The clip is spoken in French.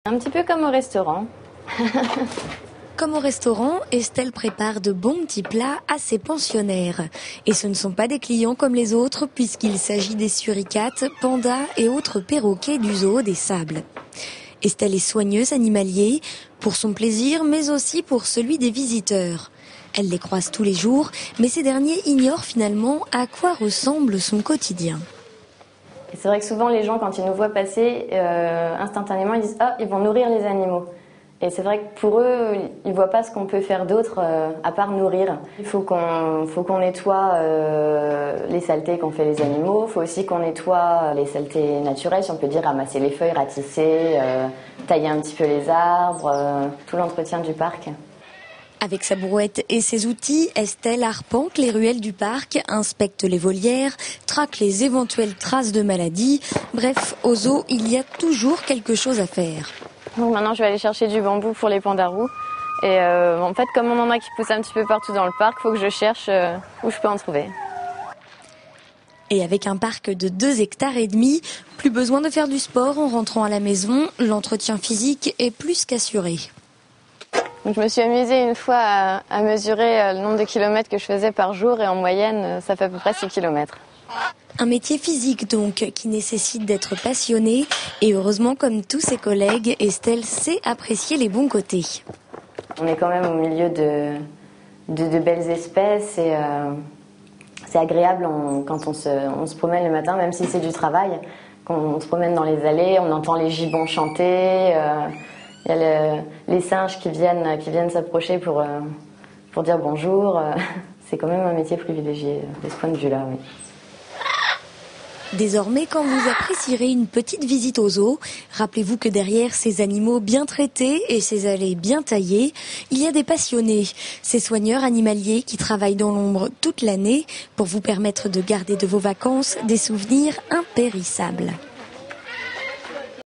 Un petit peu comme au restaurant. Comme au restaurant, Estelle prépare de bons petits plats à ses pensionnaires. Et ce ne sont pas des clients comme les autres puisqu'il s'agit des suricates, pandas et autres perroquets du zoo des Sables. Estelle est soigneuse animalier, pour son plaisir mais aussi pour celui des visiteurs. Elle les croise tous les jours, mais ces derniers ignorent finalement à quoi ressemble son quotidien. Et c'est vrai que souvent les gens, quand ils nous voient passer, instantanément ils disent « Ah, ils vont nourrir les animaux ». Et c'est vrai que pour eux, ils ne voient pas ce qu'on peut faire d'autre à part nourrir. Il faut qu'on nettoie les saletés qu'ont fait les animaux. Il faut aussi qu'on nettoie les saletés naturelles, si on peut dire, ramasser les feuilles, ratisser, tailler un petit peu les arbres, tout l'entretien du parc. Avec sa brouette et ses outils, Estelle arpente les ruelles du parc, inspecte les volières, traque les éventuelles traces de maladies. Bref, au zoo, il y a toujours quelque chose à faire. Donc maintenant, je vais aller chercher du bambou pour les pandarous. Et en fait, comme on en a qui poussent un petit peu partout dans le parc, il faut que je cherche où je peux en trouver. Et avec un parc de 2,5 hectares, plus besoin de faire du sport en rentrant à la maison. L'entretien physique est plus qu'assuré. Donc je me suis amusée une fois à mesurer le nombre de kilomètres que je faisais par jour et en moyenne, ça fait à peu près 6 kilomètres. Un métier physique donc qui nécessite d'être passionné et heureusement comme tous ses collègues, Estelle sait apprécier les bons côtés. On est quand même au milieu de belles espèces et c'est agréable quand on se promène le matin, même si c'est du travail. Quand on se promène dans les allées, on entend les gibbons chanter. Il y a les singes qui viennent s'approcher pour dire bonjour. C'est quand même un métier privilégié de ce point de vue-là, oui. Désormais, quand vous apprécierez une petite visite au zoo, rappelez-vous que derrière ces animaux bien traités et ces allées bien taillées, il y a des passionnés, ces soigneurs animaliers qui travaillent dans l'ombre toute l'année pour vous permettre de garder de vos vacances des souvenirs impérissables.